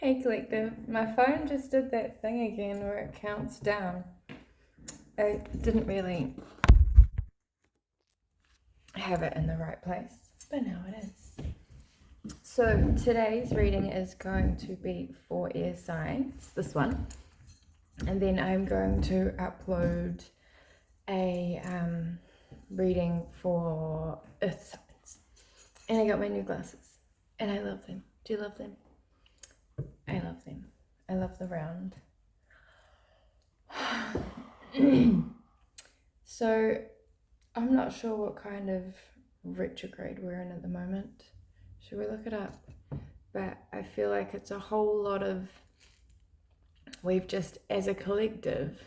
Hey collective, my phone just did that thing again where it counts down. I didn't really have it in the right place, but now it is. So today's reading is going to be for air signs, this one, and then I'm going to upload a reading for earth signs. And I got my new glasses, and I love them. Do you love them? I love them. I love the round. So I'm not sure what kind of retrograde we're in at the moment. Should we look it up? But I feel like it's a whole lot of, we've just as a collective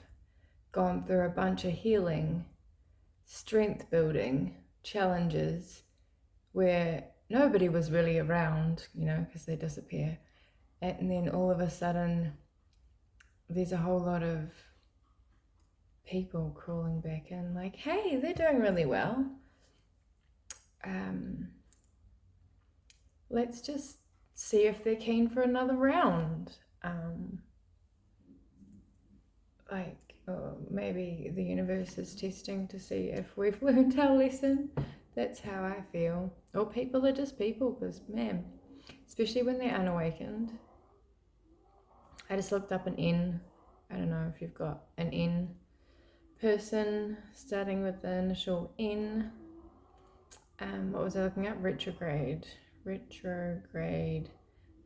gone through a bunch of healing, strength building challenges where nobody was really around, because they disappear. And then all of a sudden, there's a whole lot of people crawling back in like, hey, they're doing really well. Let's just see if they're keen for another round. Maybe the universe is testing to see if we've learned our lesson. That's how I feel. Or people are just people, because man, especially when they're unawakened. I just looked up an N. I don't know if you've got an N person starting with the initial N. What was I looking at? Retrograde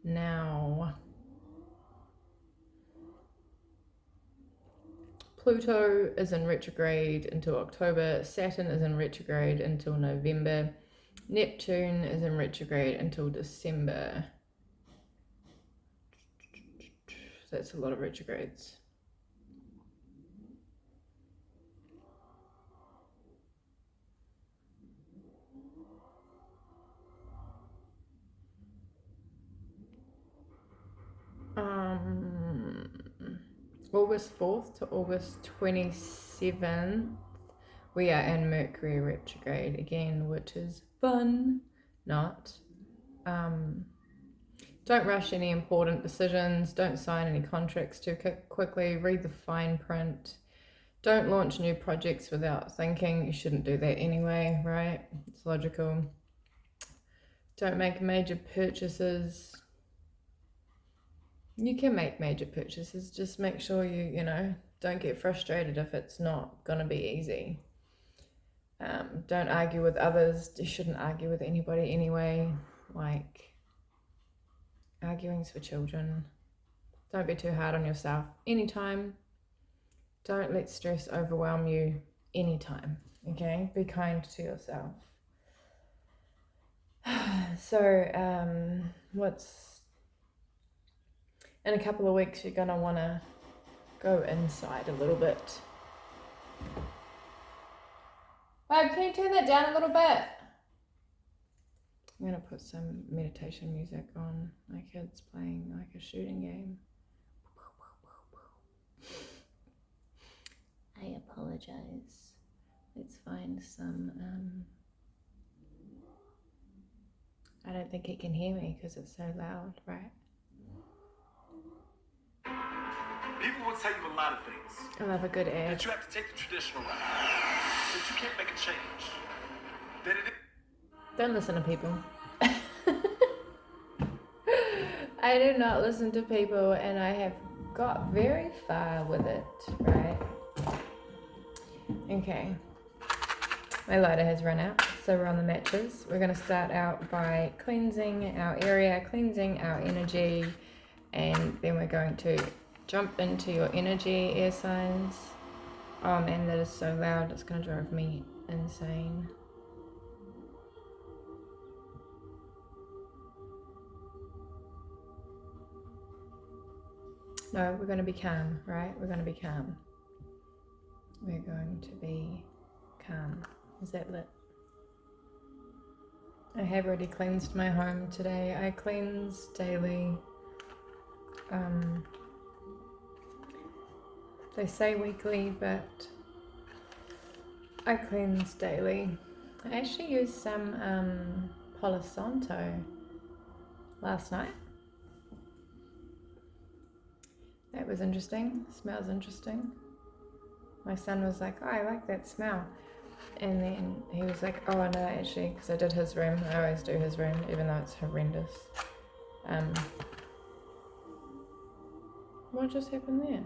now. Pluto is in retrograde until October. Saturn is in retrograde until November. Neptune is in retrograde until December. So that's a lot of retrogrades. August 4th to August 27th, we are in Mercury retrograde again, which is fun. Not. Don't rush any important decisions. Don't sign any contracts too quickly. Read the fine print. Don't launch new projects without thinking. You shouldn't do that anyway, right? It's logical. Don't make major purchases. You can make major purchases. Just make sure you don't get frustrated if it's not going to be easy. Don't argue with others. You shouldn't argue with anybody anyway. Arguing's for children. Don't be too hard on yourself anytime. Don't let stress overwhelm you anytime, okay? Be kind to yourself. So, in a couple of weeks, you're going to want to go inside a little bit. Babe, can you turn that down a little bit? I'm going to put some meditation music on. My kid's playing like a shooting game. I apologize. Let's find some... I don't think he can hear me because it's so loud, right? People will tell you a lot of things. I love a good ad. That you have to take the traditional route. That you can't make a change. That it is. Don't listen to people. I do not listen to people, and I have got very far with it, right? Okay. My lighter has run out, so we're on the matches. We're going to start out by cleansing our area, cleansing our energy, and then we're going to jump into your energy, air signs. Oh man, that is so loud, it's going to drive me insane. No, we're going to be calm, right? We're going to be calm. We're going to be calm. Is that lit? I have already cleansed my home today. I cleanse daily. They say weekly, but I cleanse daily. I actually used some Palo Santo last night. That was interesting. Smells interesting. My son was like, oh, I like that smell. And then he was like, oh no, actually, because I did his room. I always do his room, even though it's horrendous. What just happened there?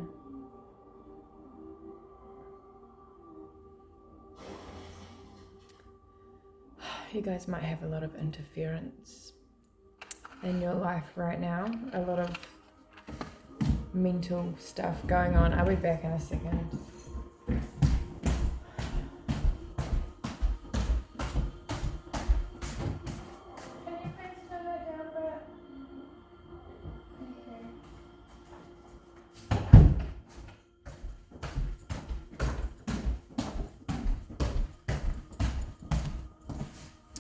You guys might have a lot of interference in your life right now. A lot of mental stuff going on. I'll be back in a second.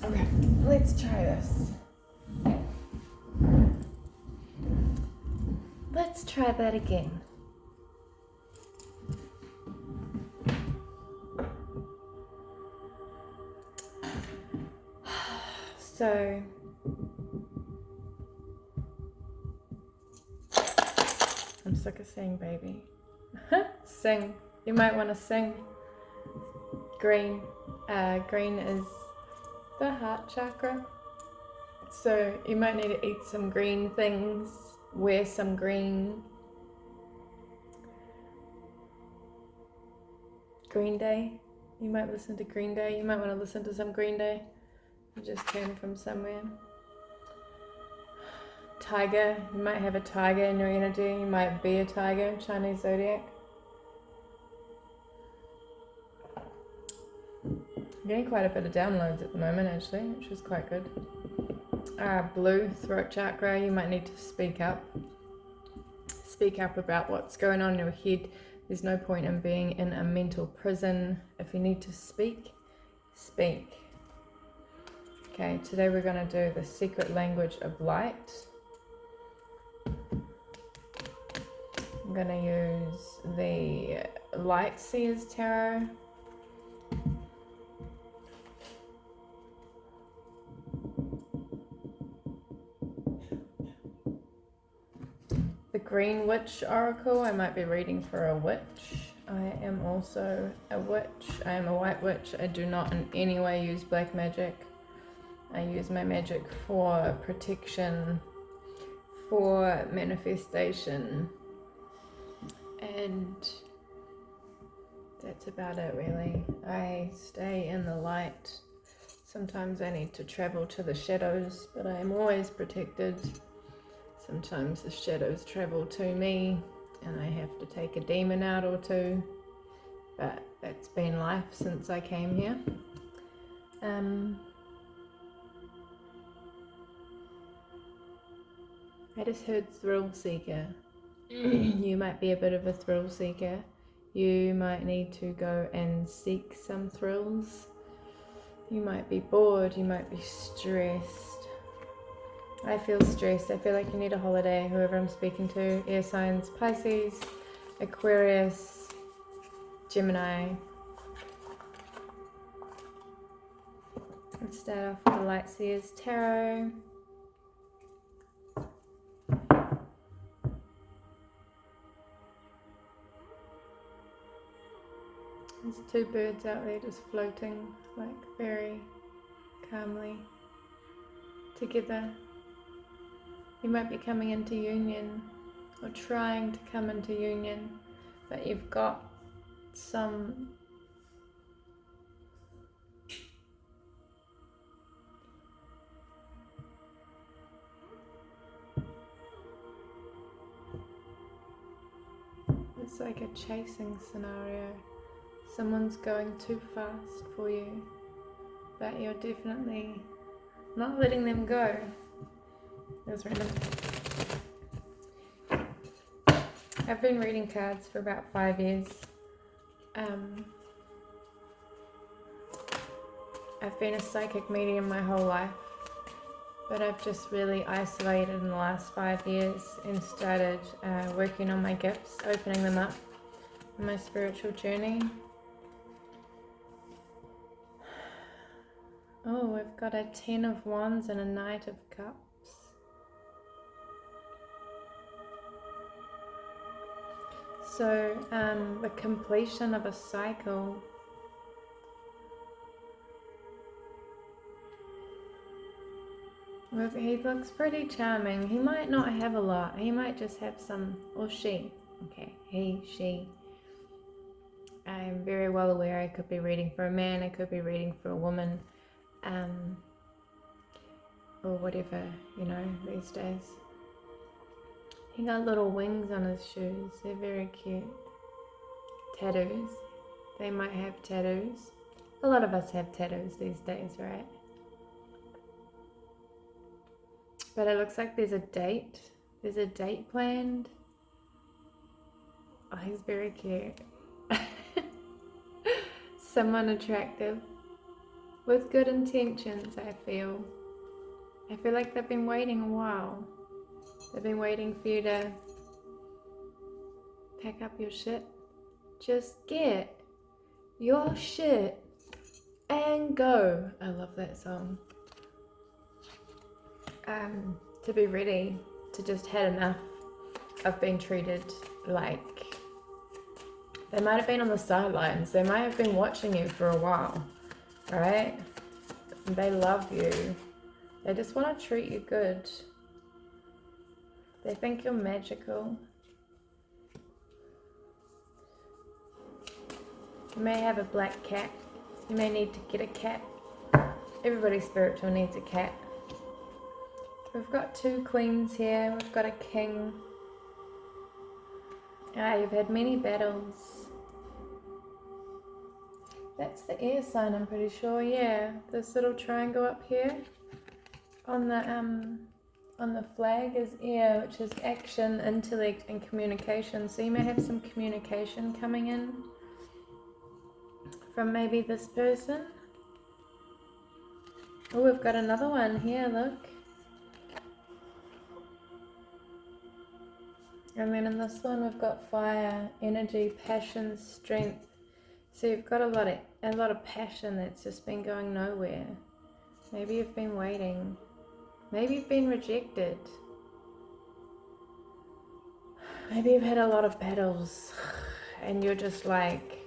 Okay, let's try this. Let's try that again. So, I'm sick of saying baby. Sing. You might want to sing. Green. Green is the heart chakra. So you might need to eat some green things, wear some green. Green Day. You might listen to Green Day. You might want to listen to some Green Day. You just came from somewhere. Tiger. You might have a tiger in your energy. You might be a tiger. Chinese zodiac. I'm getting quite a bit of downloads at the moment, actually, which is quite good. Blue, throat chakra. You might need to speak up. Speak up about what's going on in your head. There's no point in being in a mental prison. If you need to speak, speak. Okay, today we're going to do the secret language of light. I'm going to use the Light Seers Tarot. The Green Witch Oracle. I might be reading for a witch. I am also a witch. I am a white witch. I do not in any way use black magic. I use my magic for protection, for manifestation, and that's about it really. I stay in the light. Sometimes I need to travel to the shadows, but I am always protected. Sometimes the shadows travel to me and I have to take a demon out or two, but that's been life since I came here. I just heard thrill seeker. You might be a bit of a thrill seeker. You might need to go and seek some thrills. You might be bored, you might be stressed. I feel stressed. I feel like you need a holiday. Whoever I'm speaking to, air signs, Pisces, Aquarius, Gemini. Let's start off with the Light Seers Tarot. There's two birds out there just floating, like very calmly together. You might be coming into union or trying to come into union, but you've got some it's like a chasing scenario. Someone's going too fast for you, but you're definitely not letting them go. That was random. I've been reading cards for about 5 years. I've been a psychic medium my whole life, but I've just really isolated in the last 5 years and started working on my gifts, opening them up in my spiritual journey. Oh, we've got a 10 of Wands and a Knight of Cups. also the completion of a cycle. He looks pretty charming. He might not have a lot. He might just have some, or she. Okay, he, she. I'm very well aware I could be reading for a man, I could be reading for a woman, or whatever, you know, these days. He got little wings on his shoes. They're very cute. Tattoos. They might have tattoos. A lot of us have tattoos these days, right? But it looks like there's a date. There's a date planned. Oh, he's very cute. Someone attractive with good intentions, I feel. I feel like they've been waiting a while. They've been waiting for you to pack up your shit. Just get your shit and go. I love that song. To be ready to just had enough of being treated like, they might have been on the sidelines, they might have been watching you for a while, right? They love you, they just want to treat you good, they think you're magical. You may have a black cat, you may need to get a cat. Everybody spiritual needs a cat. We've got two queens here, we've got a king. You've had many battles. That's the air sign, I'm pretty sure, yeah. This little triangle up here on the flag is air, which is action, intellect, and communication. So you may have some communication coming in from maybe this person. Oh, we've got another one here, look. And then in this one we've got fire, energy, passion, strength. So you've got a lot of passion that's just been going nowhere. Maybe you've been waiting. Maybe you've been rejected. Maybe you've had a lot of battles and you're just like,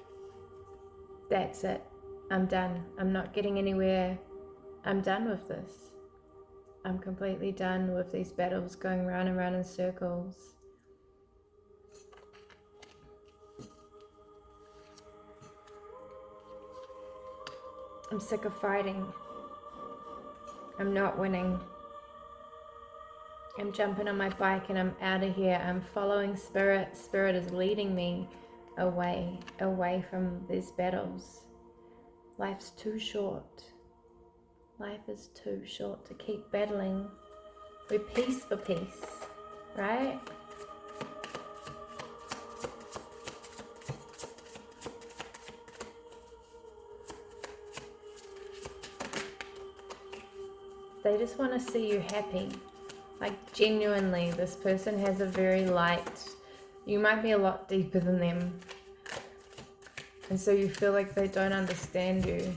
that's it. I'm done. I'm not getting anywhere. I'm done with this. I'm completely done with these battles going round and round in circles. I'm sick of fighting. I'm not winning. I'm jumping on my bike and I'm out of here. I'm following spirit. Spirit is leading me away from these battles. Life's too short. Life is too short to keep battling. We're peace for peace, right? They just want to see you happy. Like genuinely, this person has a very light, you might be a lot deeper than them. And so you feel like they don't understand you.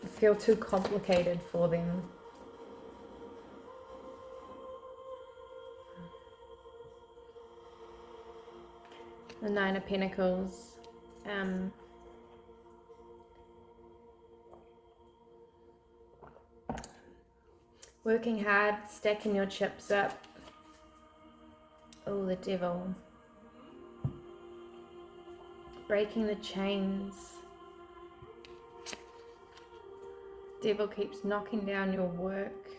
You feel too complicated for them. The Nine of Pentacles. Working hard, stacking your chips up. Oh, the Devil. Breaking the chains. Devil keeps knocking down your work.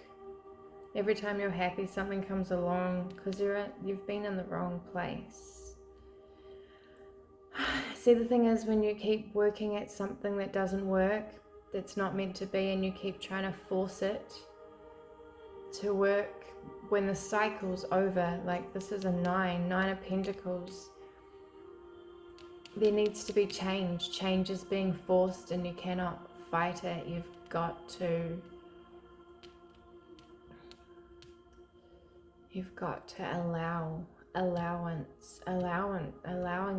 Every time you're happy, something comes along because you've been in the wrong place. See, the thing is, when you keep working at something that doesn't work, that's not meant to be, and you keep trying to force it to work, when the cycle's over, like this is a nine of pentacles, there needs to be change. Change is being forced and you cannot fight it. You've got to allowing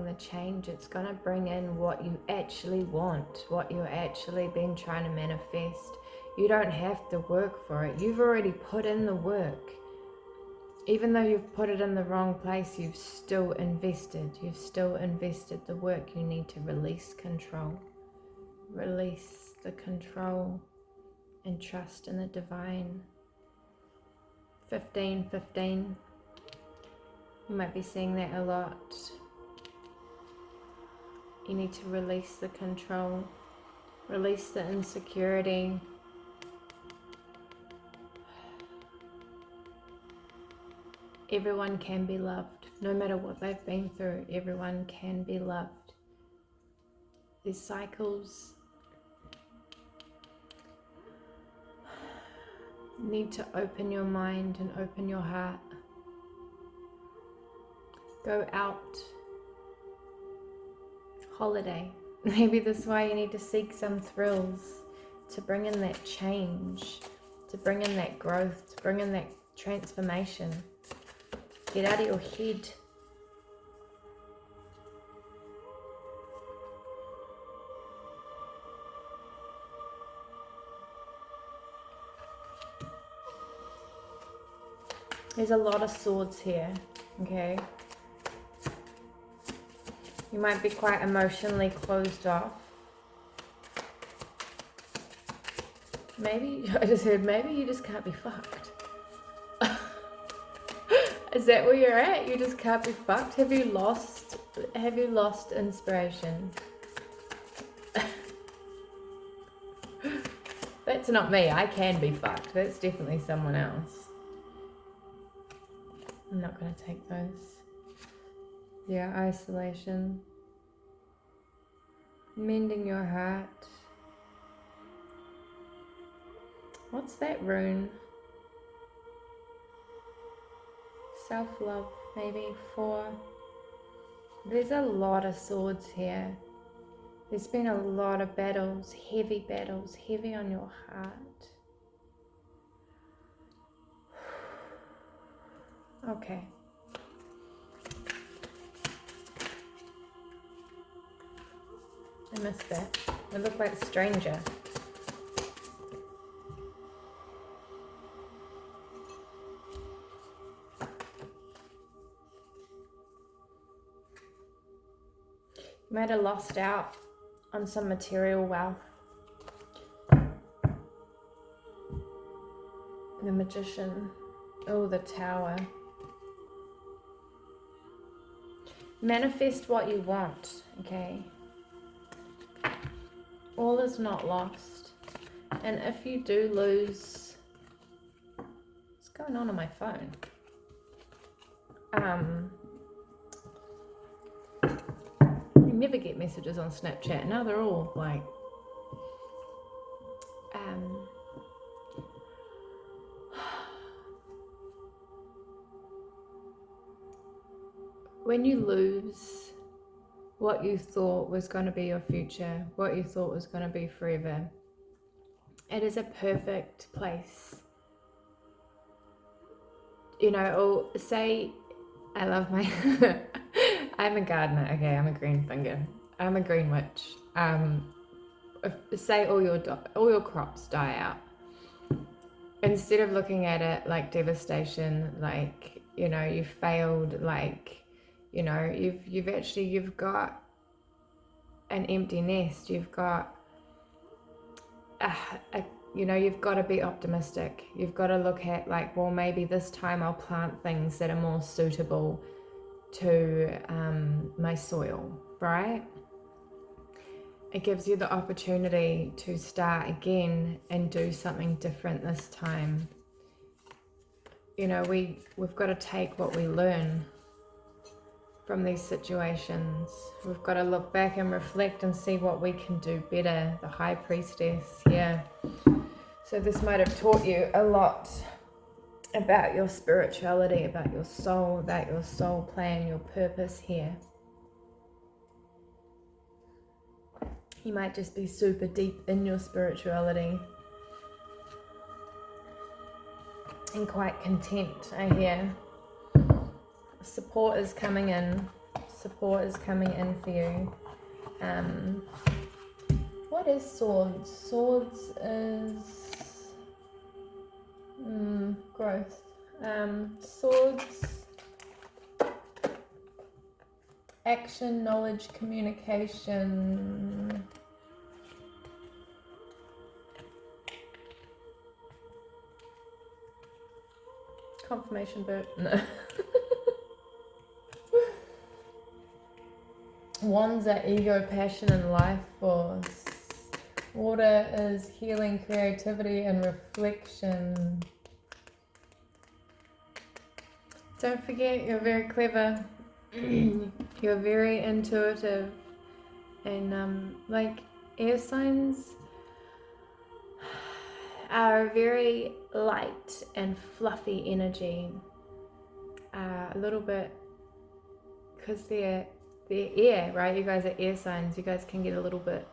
the change. It's going to bring in what you actually want, what you've actually been trying to manifest. You don't have to work for it. You've already put in the work. even though you've put it in the wrong place, you've still invested. You've still invested the work you need to release control. Release the control and trust in the divine. 15. You might be seeing that a lot. You need to release the control. Release the insecurity. Everyone can be loved. No matter what they've been through, everyone can be loved. There's cycles. You need to open your mind and open your heart. Go out. Holiday. Maybe this is why you need to seek some thrills, to bring in that change, to bring in that growth, to bring in that transformation. Get out of your head. There's a lot of swords here, okay? You might be quite emotionally closed off. Maybe, I just heard, maybe you just can't be fucked. Is that where you're at? You just can't be fucked? Have you lost inspiration? That's not me. I can be fucked. That's definitely someone else. I'm not going to take those. Yeah, isolation. Mending your heart. What's that rune? Self-love, maybe 4. There's a lot of swords here. There's been a lot of battles, heavy on your heart. Okay. I missed that. It looked like stranger. You might have lost out on some material wealth. The Magician. Oh, the Tower. Manifest what you want, okay? All is not lost. And if you do lose... What's going on my phone? You never get messages on Snapchat. Now they're all like... When you lose what you thought was going to be your future, what you thought was going to be forever, it is a perfect place. You know, or say, I love my, I'm a gardener, okay, I'm a green finger, I'm a green witch. Say all your crops die out. Instead of looking at it like devastation, like, you know, you failed, like, you know, you've got an empty nest. You've got, you know, you've got to be optimistic. You've got to look at like, well, maybe this time I'll plant things that are more suitable to my soil, right? It gives you the opportunity to start again and do something different this time. You know, we've got to take what we learn from these situations. We've got to look back and reflect and see what we can do better. The High Priestess, yeah. So this might have taught you a lot about your spirituality, about your soul plan, your purpose here. You might just be super deep in your spirituality and quite content, I hear. Support is coming in. Support is coming in for you. What is swords? Swords is growth. Swords, action, knowledge, communication. Confirmation burp. No. Wands are ego, passion, and life force. Water is healing, creativity, and reflection. Don't forget, you're very clever. You're very intuitive. And like air signs are very light and fluffy energy. A little bit, because they're air, right? You guys are air signs. You guys can get a little bit,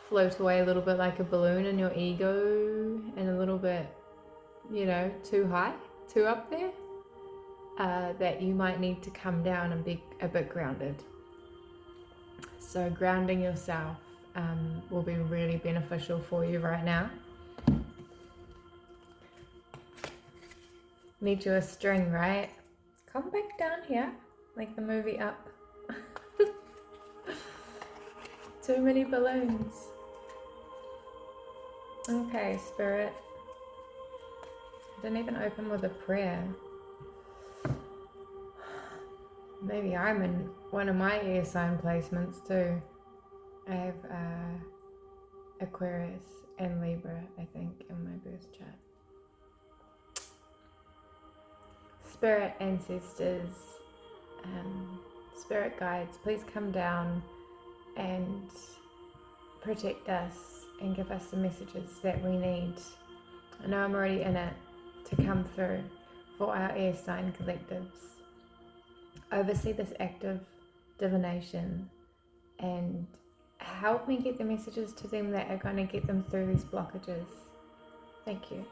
float away a little bit like a balloon in your ego, and a little bit, you know, too high, too up there. That you might need to come down and be a bit grounded. So grounding yourself will be really beneficial for you right now. Need you a string, right? Come back down here, like the movie Up. Too many balloons. Okay, Spirit. I didn't even open with a prayer. Maybe I'm in one of my air sign placements too. I have Aquarius and Libra, I think, in my birth chart. Spirit ancestors, spirit guides, please come down and protect us and give us the messages that we need. I know I'm already in it to come through for our air sign collectives. Oversee this act of divination and help me get the messages to them that are going to get them through these blockages. Thank you.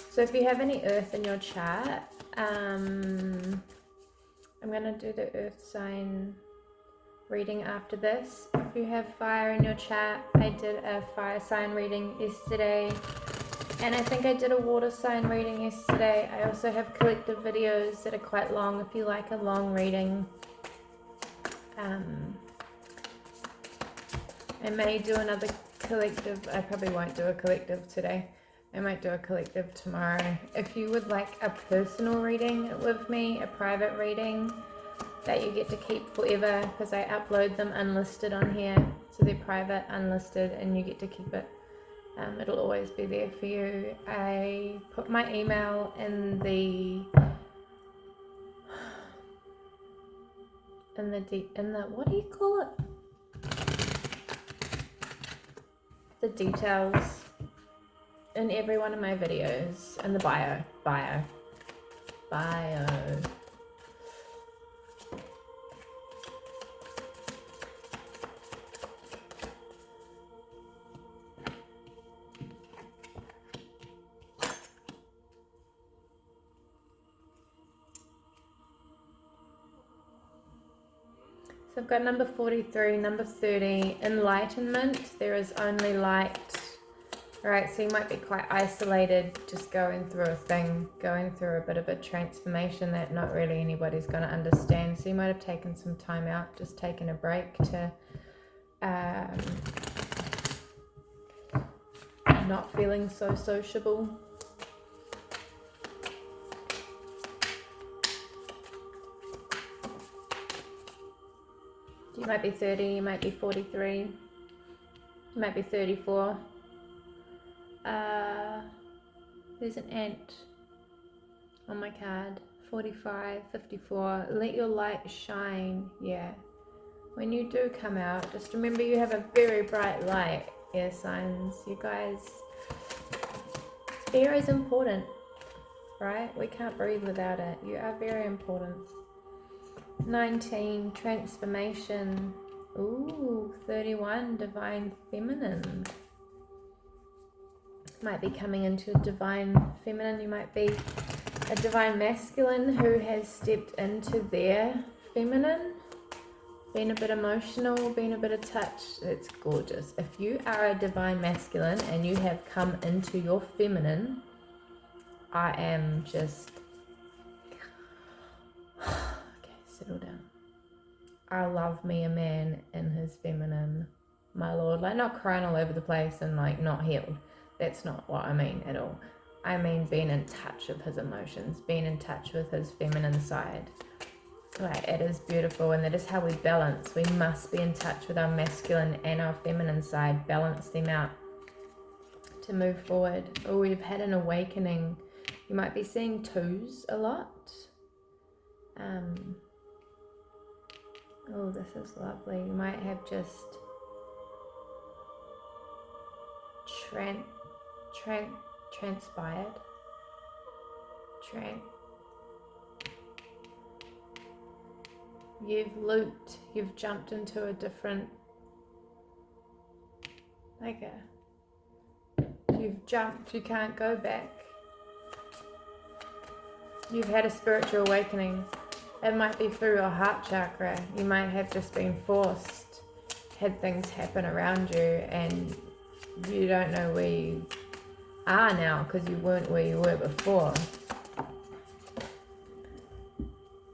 So if you have any earth in your chart, I'm going to do the earth sign reading after this. If you have fire in your chart, I did a fire sign reading yesterday, and I think I did a water sign reading yesterday. I also have collective videos that are quite long if you like a long reading. I may do another collective. I probably won't do a collective today. I might do a collective tomorrow. If you would like a personal reading with me, a private reading that you get to keep forever, because I upload them unlisted on here, so they're private, unlisted, and you get to keep it. It'll always be there for you. I put my email in the what do you call it? The details in every one of my videos, in the bio. So I've got number 43, number 30, enlightenment. There is only light. Alright, so you might be quite isolated, just going through a thing, going through a bit of a transformation that not really anybody's going to understand. So you might have taken some time out, just taken a break to not feeling so sociable. You might be 30, you might be 43, you might be 34. There's an ant on my card. 45, 54. Let your light shine. Yeah. When you do come out, just remember you have a very bright light, air signs. You guys, air is important, right? We can't breathe without it. You are very important. 19, transformation. Ooh, 31, divine feminine. Might be coming into divine feminine. You might be a divine masculine who has stepped into their feminine, been a bit emotional, been a bit of touch. It's gorgeous. If you are a divine masculine and you have come into your feminine, I am just... Okay, settle down. I love me a man in his feminine, my lord. Like, not crying all over the place and like not healed. That's not what I mean at all. I mean being in touch with his emotions, being in touch with his feminine side. Like, it is beautiful, and that is how we balance. We must be in touch with our masculine and our feminine side, balance them out to move forward. Oh, we've had an awakening. You might be seeing twos a lot. Oh, this is lovely. You might have just transpired. You've looped, you've jumped into a different, you've jumped, you can't go back. You've had a spiritual awakening. It might be through your heart chakra. You might have just been forced, had things happen around you, and you don't know where you are now because you weren't where you were before.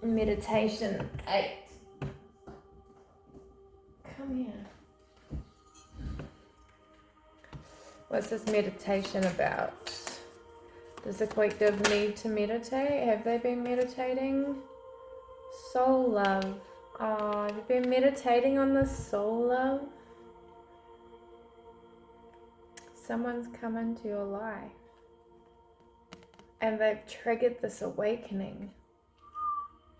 Meditation 8. Come here. What's this meditation about? Does the collective need to meditate? Have they been meditating? Soul love. Oh, you've been meditating on the soul love? Someone's come into your life and they've triggered this awakening.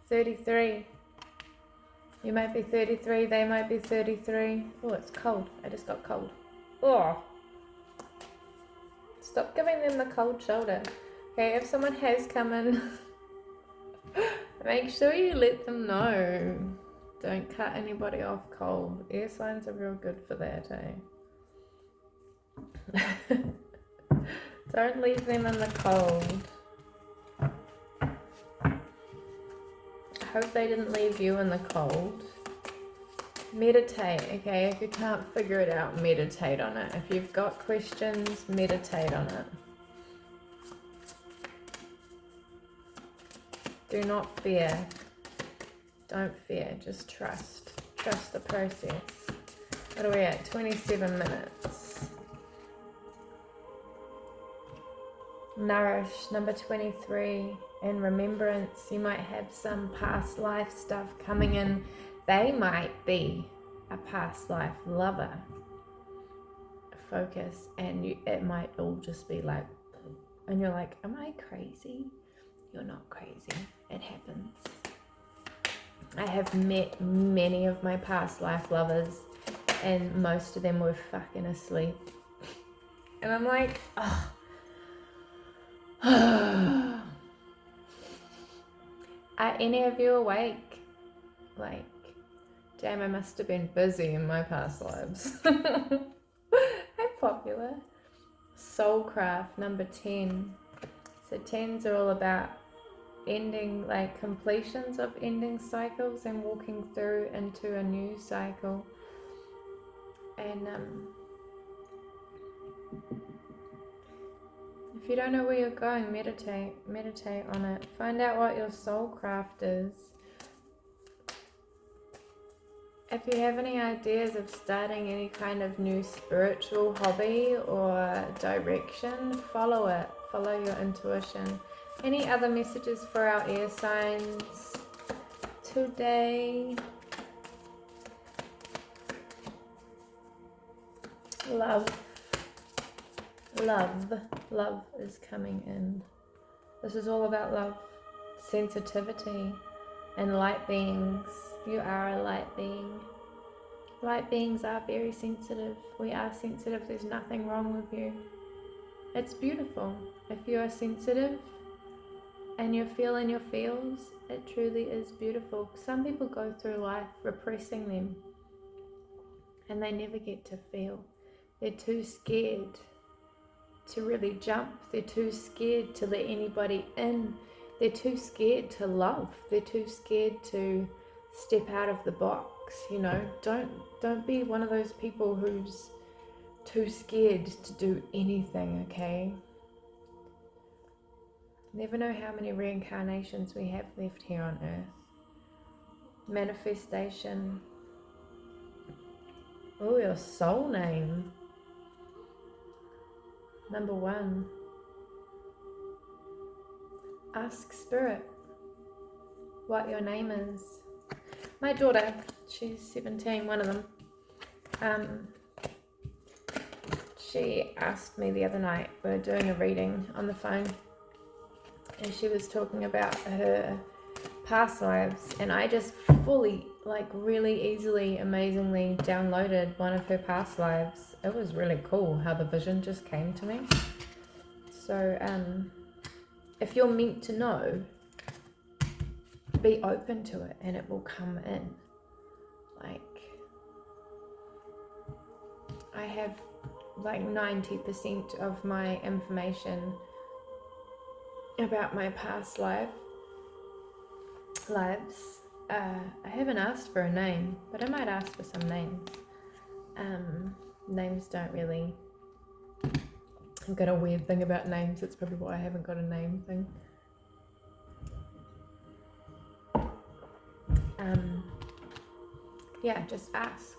33. You might be 33, they might be 33. Oh, it's cold. I just got cold. Oh. Stop giving them the cold shoulder. Okay, if someone has come in, make sure you let them know. Don't cut anybody off cold. Air signs are real good for that, eh? Don't leave them in the cold. I hope they didn't leave you in the cold. Meditate, okay? If you can't figure it out, meditate on it. If you've got questions, meditate on it. Do not fear. Don't fear, just trust. Trust the process. What are we at? 27 minutes. Nourish, number 23. In remembrance, you might have some past life stuff coming in. They might be a past life lover. Focus, and it might all just be like, and you're like, am I crazy? You're not crazy. It happens. I have met many of my past life lovers, and most of them were fucking asleep. And I'm like, oh. Are any of you awake? Like, damn, I must have been busy in my past lives. I'm popular. Soulcraft, number 10. So 10s are all about ending, like completions of ending cycles and walking through into a new cycle. And if you don't know where you're going, meditate on it. Find out what your soul craft is. If you have any ideas of starting any kind of new spiritual hobby or direction, follow it. Follow your intuition. Any other messages for our air signs today? Love is coming in. This is all about love, sensitivity, and light beings. You are a light being. Light beings are very sensitive. We are sensitive. There's nothing wrong with you. It's beautiful. If you are sensitive and you're feeling your feels, it truly is beautiful. Some people go through life repressing them and they never get to feel. They're too scared to really jump. They're too scared to let anybody in. they're too scared to love. They're too scared to step out of the box, you know. Don't be one of those people who's too scared to do anything, okay? Never know how many reincarnations we have left here on earth. Manifestation. Oh, your soul name. Number 1. Ask Spirit what your name is. My daughter, she's 17, one of them. She asked me the other night, we were doing a reading on the phone, and she was talking about her past lives, and I just fully, like really easily, amazingly downloaded one of her past lives. It was really cool how the vision just came to me. So if you're meant to know, be open to it and it will come in. Like, I have like 90% of my information about my past lives. I haven't asked for a name, but I might ask for some names. Names don't really... I've got a weird thing about names. It's probably why I haven't got a name thing. Yeah, just ask.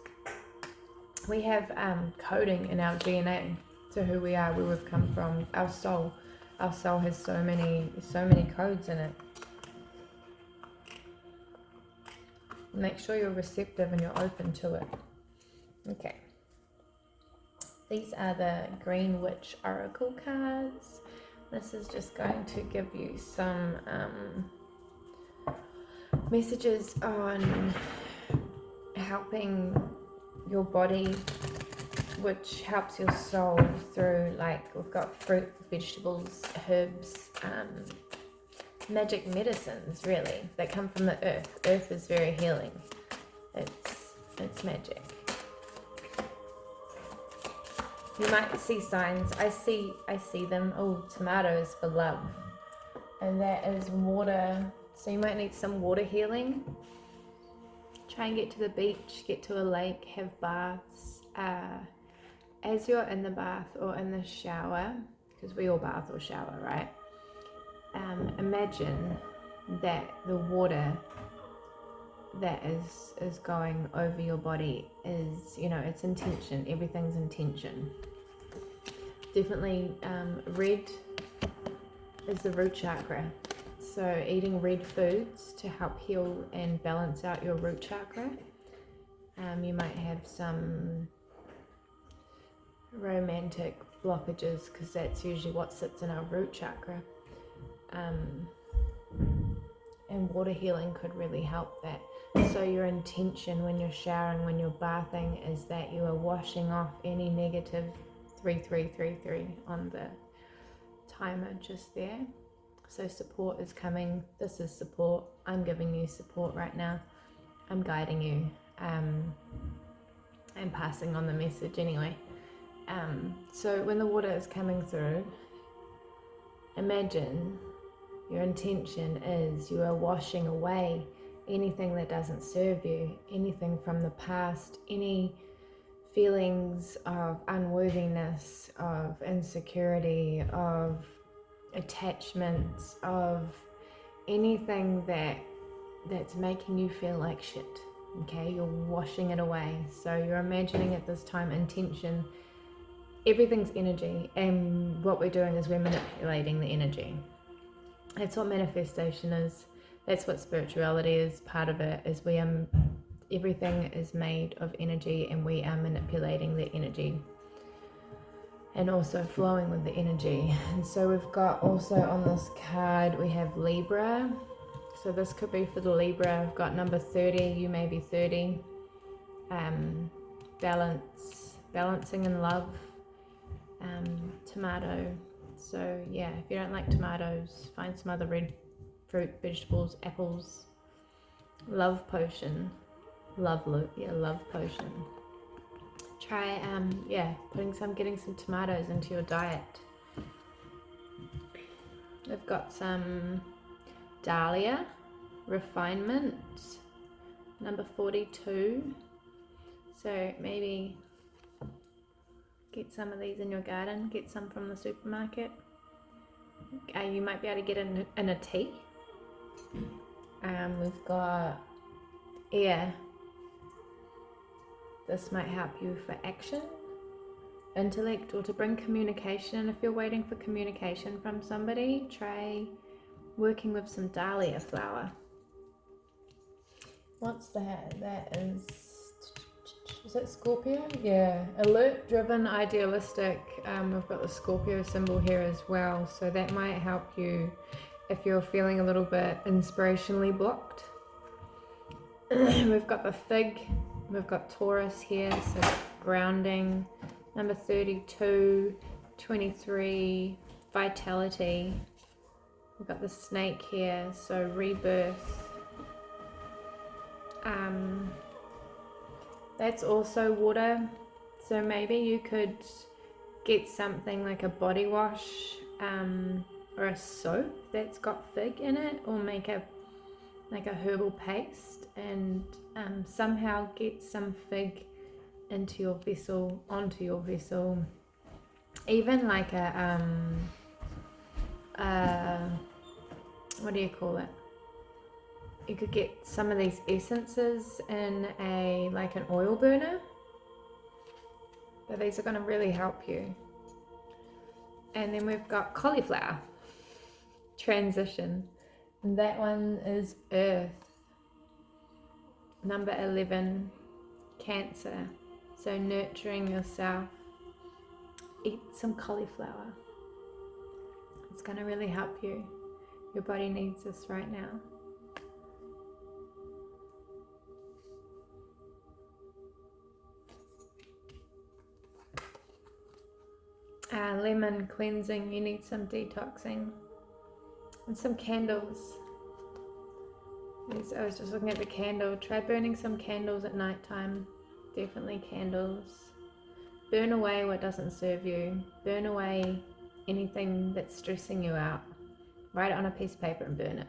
We have coding in our DNA to who we are, where we've come from, our soul. Our soul has so many codes in it. Make sure you're receptive and you're open to it. Okay. These are the Green Witch Oracle cards. This is just going to give you some messages on helping your body, which helps your soul through, like, we've got fruit, vegetables, herbs, magic medicines, really, that come from the earth. Earth is very healing. It's magic. You might see signs. I see them. Oh, tomatoes for love. And that is water. So you might need some water healing. Try and get to the beach, get to a lake, have baths. As you're in the bath or in the shower, because we all bath or shower, right? Imagine that the water that is going over your body is, you know, it's intention. Everything's intention. Definitely red is the root chakra. So eating red foods to help heal and balance out your root chakra. You might have some romantic blockages, because that's usually what sits in our root chakra. And water healing could really help that. So your intention when you're showering, when you're bathing, is that you are washing off any negative 3333 on the timer just there. So support is coming. This is support. I'm giving you support right now. I'm guiding you. I'm passing on the message anyway. So when the water is coming through, imagine your intention is you are washing away anything that doesn't serve you, anything from the past, any feelings of unworthiness, of insecurity, of attachments, of anything that's making you feel like shit. Okay, you're washing it away. So you're imagining at this time intention. Everything's energy, and what we're doing is we're manipulating the energy. That's what manifestation is. That's what spirituality is. Part of it is everything is made of energy, and we are manipulating the energy and also flowing with the energy. And so we've got also on this card, we have Libra. So this could be for the Libra. I've got number 30, you may be 30. Balancing in love. Tomato. So yeah, if you don't like tomatoes, find some other red fruit, vegetables, apples. Love potion. Love potion. Try getting some tomatoes into your diet. I've got some Dahlia, Refinement, number 42. So maybe get some of these in your garden, get some from the supermarket. You might be able to get in a tea. We've got air. This might help you for action, intellect, or to bring communication. If you're waiting for communication from somebody, try working with some dahlia flower. What's that? That is it Scorpio? Yeah, alert, driven, idealistic. We've got the Scorpio symbol here as well, so that might help you if you're feeling a little bit inspirationally blocked. We've got the fig, we've got Taurus here, so grounding, number 32, 23, vitality. We've got the snake here, so rebirth. That's also water, so maybe you could get something like a body wash or a soap that's got fig in it, or make a herbal paste and somehow get some fig into your vessel, onto your vessel. Even like a what do you call it? You could get some of these essences in like an oil burner, but these are going to really help you. And then we've got cauliflower, transition, and that one is earth, number 11, Cancer. So nurturing yourself, eat some cauliflower. It's going to really help you. Your body needs this right now. Lemon cleansing, you need some detoxing. And some candles. I was just looking at the candle. Try burning some candles at night time. Definitely candles. Burn away what doesn't serve you. Burn away anything that's stressing you out. Write it on a piece of paper and burn it.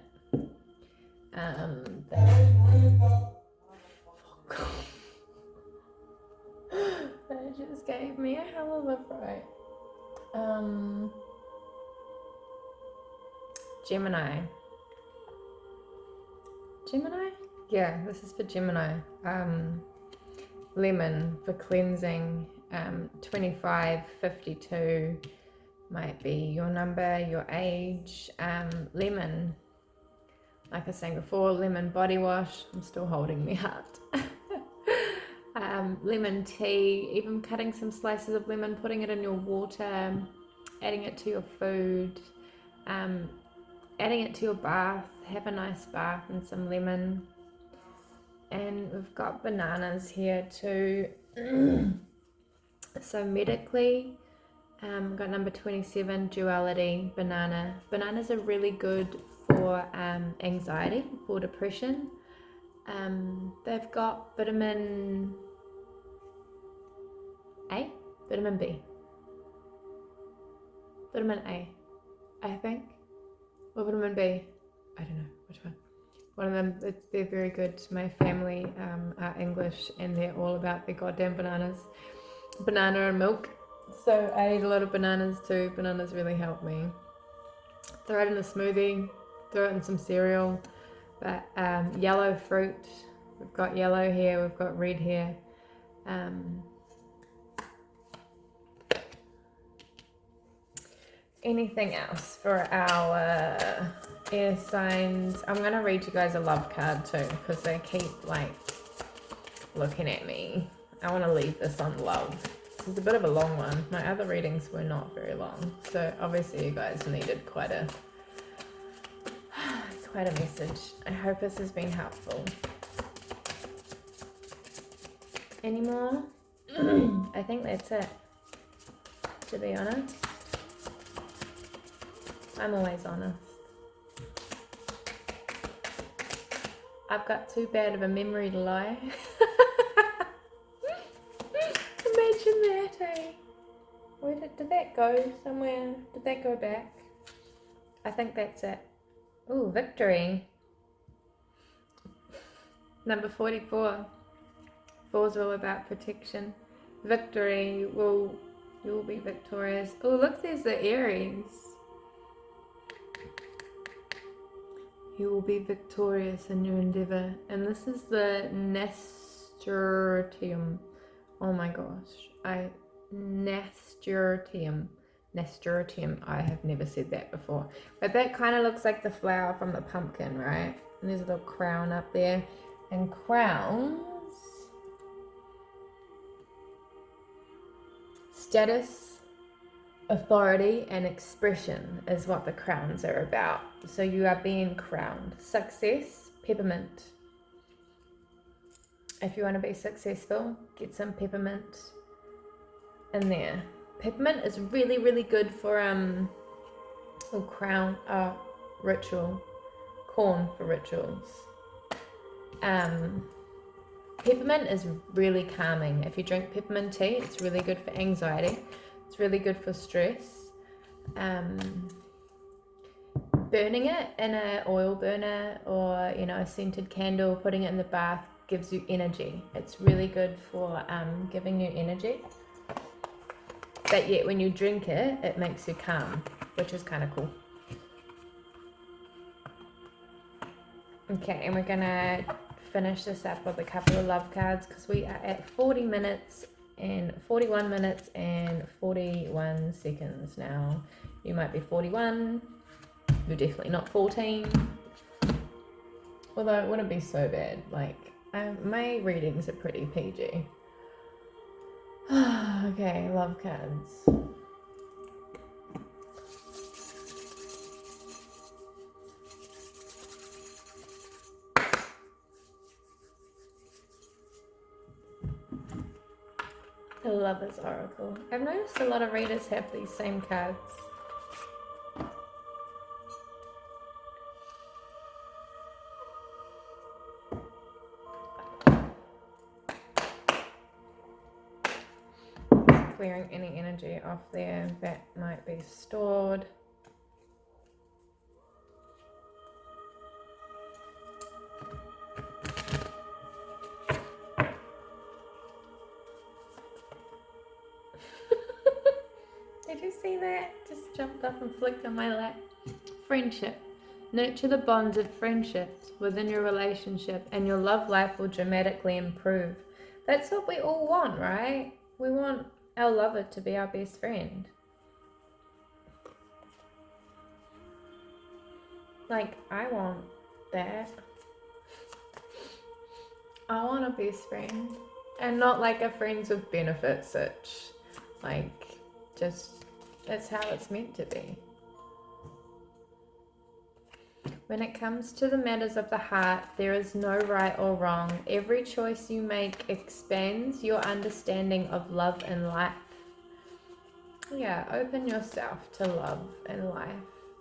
That just gave me a hell of a fright. Gemini. Yeah, this is for Gemini. Lemon for cleansing. 25, 52 might be your number, your age. Lemon, like I was saying before, lemon body wash. I'm still holding my heart. Lemon tea, even cutting some slices of lemon, putting it in your water, adding it to your food, adding it to your bath. Have a nice bath and some lemon. And we've got bananas here too. So medically, got number 27, duality, banana. Bananas are really good for anxiety, for depression. They've got vitamin A, vitamin B, vitamin A, I think, or vitamin B, I don't know which one. One of them, they're very good. My family are English and they're all about their goddamn bananas. Banana and milk. So I eat a lot of bananas too. Bananas really help me. Throw it in a smoothie, throw it in some cereal. But yellow fruit, we've got yellow here, we've got red here. Anything else for our air signs? I'm going to read you guys a love card too, because they keep like looking at me. I want to leave this on love. This is a bit of a long one. My other readings were not very long, so obviously you guys needed quite a message. I hope this has been helpful. Any more? I think that's it, to be honest. I'm always honest. I've got too bad of a memory to lie. Imagine that, eh? Where did that go? Somewhere? Did that go back? I think that's it. Ooh, victory. Number 44. 4 is all about protection. Victory. You will be victorious. Oh, look, there's the Aries. You will be victorious in your endeavor. And this is the nasturtium. Oh my gosh. Nasturtium. Nasturtium. I have never said that before. But that kind of looks like the flower from the pumpkin, right? And there's a little crown up there. And crowns. Status, authority, and expression is what the crowns are about. So you are being crowned. Success, peppermint. If you want to be successful, get some peppermint in there. Peppermint is really, really good for crown ritual. Corn for rituals. Peppermint is really calming. If you drink peppermint tea, it's really good for anxiety. It's really good for stress. Burning it in an oil burner or, a scented candle, putting it in the bath gives you energy. It's really good for giving you energy. But yet when you drink it, it makes you calm, which is kind of cool. Okay, and we're going to finish this up with a couple of love cards because we are at 41 minutes and 41 seconds now. You might be 41. You're definitely not 14. Although it wouldn't be so bad. My readings are pretty PG. Okay, love cards. I love this oracle. I've noticed a lot of readers have these same cards. Just clearing any energy off there that might be stored. Did you see that? Just jumped up and flicked on my lap. Friendship. Nurture the bonds of friendships within your relationship and your love life will dramatically improve. That's what we all want, right? We want our lover to be our best friend. I want that. I want a best friend. And not a friends with benefits such. That's how it's meant to be. When it comes to the matters of the heart, there is no right or wrong. Every choice you make expands your understanding of love and life. Yeah, open yourself to love and life.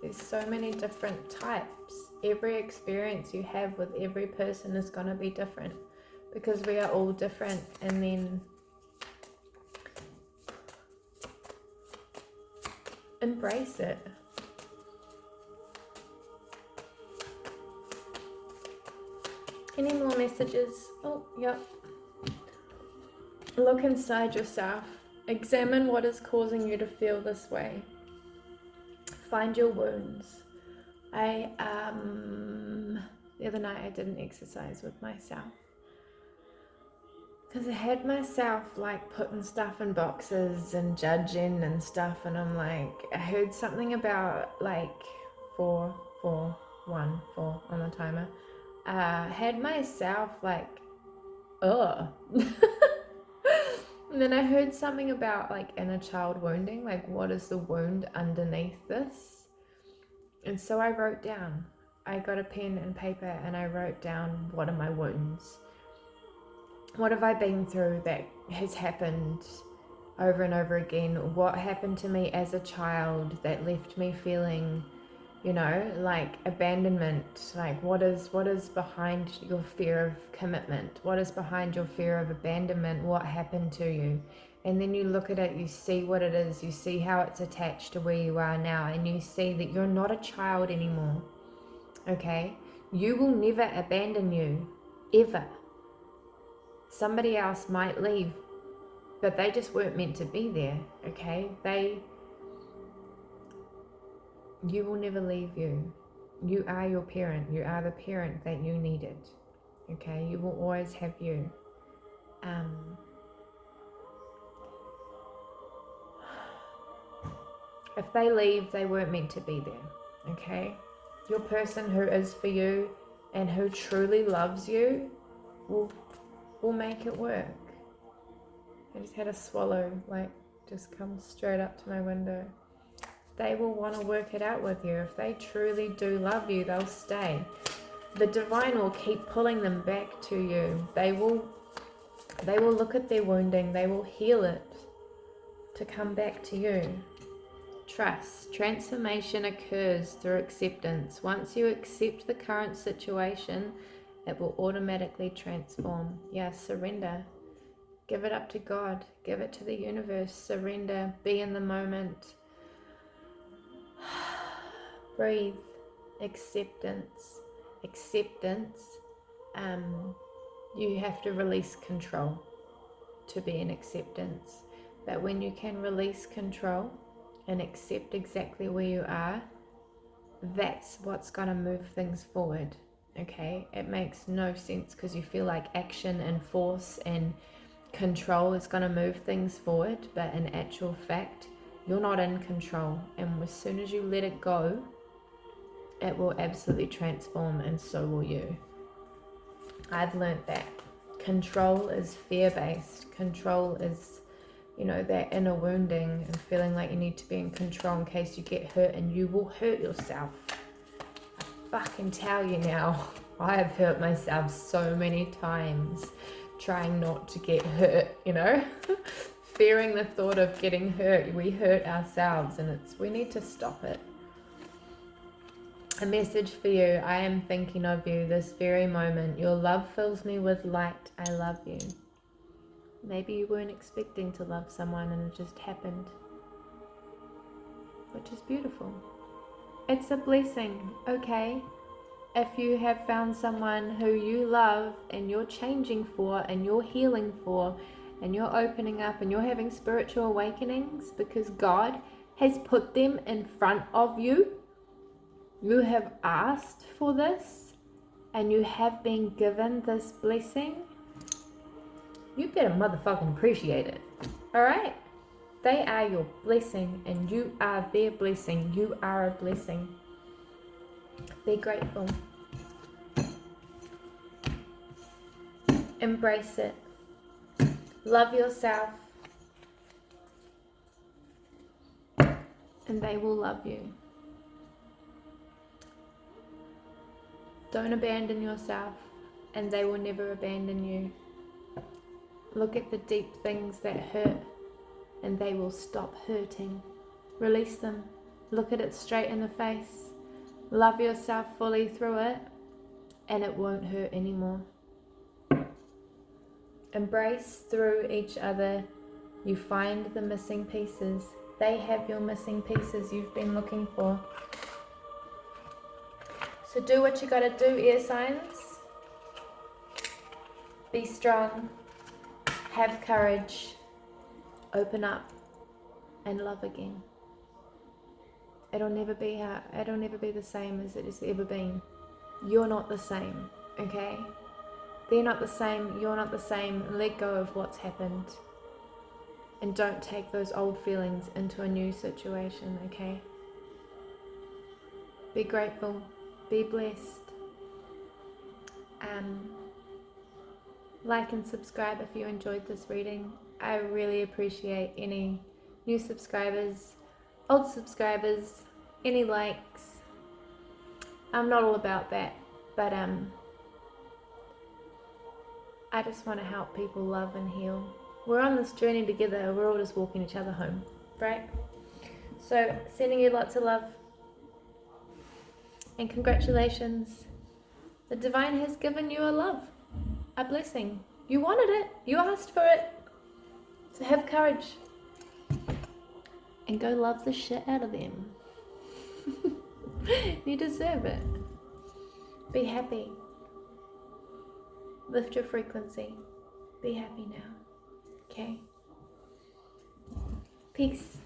There's so many different types. Every experience you have with every person is going to be different because we are all different. And then embrace it. Any more messages? Oh, yep. Look inside yourself. Examine what is causing you to feel this way. Find your wounds. The other night I did an exercise with myself. Because I had myself putting stuff in boxes and judging and stuff, and I'm I heard something about 4, 4, 1, 4 on the timer. Had myself ugh. And then I heard something about inner child wounding, what is the wound underneath this? And so I wrote down, I got a pen and paper and I wrote down, what are my wounds? What have I been through that has happened over and over again? What happened to me as a child that left me feeling, abandonment? What is behind your fear of commitment? What is behind your fear of abandonment? What happened to you? And then you look at it, you see what it is, you see how it's attached to where you are now, and you see that you're not a child anymore. okay? You will never abandon you, ever. Somebody else might leave, but they just weren't meant to be there, okay? You will never leave you. You are your parent. You are the parent that you needed, okay? You will always have you. If they leave, they weren't meant to be there, okay? Your person who is for you and who truly loves you will make it work. I just had a swallow, like, just come straight up to my window. They will want to work it out with you. If they truly do love you, they'll stay. The divine will keep pulling them back to you. They will look at their wounding. They will heal it to come back to you. Trust. Transformation occurs through acceptance. Once you accept the current situation, it will automatically transform. Yeah, surrender. Give it up to God. Give it to the universe. Surrender. Be in the moment. Breathe. Acceptance. You have to release control to be in acceptance. But when you can release control and accept exactly where you are, that's what's going to move things forward, okay? It makes no sense because you feel like action and force and control is going to move things forward, but in actual fact, you're not in control. And as soon as you let it go, it will absolutely transform, and so will you. I've learned that. Control is fear-based. Control is, that inner wounding and feeling like you need to be in control in case you get hurt, and you will hurt yourself. I fucking tell you now, I have hurt myself so many times trying not to get hurt, fearing the thought of getting hurt. We hurt ourselves, and we need to stop it. A message for you. I am thinking of you this very moment. Your love fills me with light. I love you. Maybe you weren't expecting to love someone and it just happened, which is beautiful. It's a blessing, okay? If you have found someone who you love and you're changing for and you're healing for and you're opening up and you're having spiritual awakenings because God has put them in front of you, you have asked for this and you have been given this blessing, you better motherfucking appreciate it. Alright? They are your blessing and you are their blessing. You are a blessing. Be grateful. Embrace it. Love yourself. And they will love you. Don't abandon yourself, and they will never abandon you. Look at the deep things that hurt, and they will stop hurting. Release them. Look at it straight in the face. Love yourself fully through it, and it won't hurt anymore. Embrace through each other. You find the missing pieces. They have your missing pieces you've been looking for. So do what you gotta do, air signs. Be strong. Have courage. Open up and love again. It'll never be the same as it has ever been. You're not the same, okay? They're not the same, you're not the same. Let go of what's happened. And don't take those old feelings into a new situation, okay? Be grateful. Be blessed. Like and subscribe if you enjoyed this reading. I really appreciate any new subscribers, old subscribers, any likes. I'm not all about that, but I just want to help people love and heal. We're on this journey together. We're all just walking each other home, right? So sending you lots of love. And congratulations, the divine has given you a love, a blessing. You wanted it, you asked for it. So have courage and go love the shit out of them. You deserve it. Be happy. Lift your frequency. Be happy now. Okay? Peace.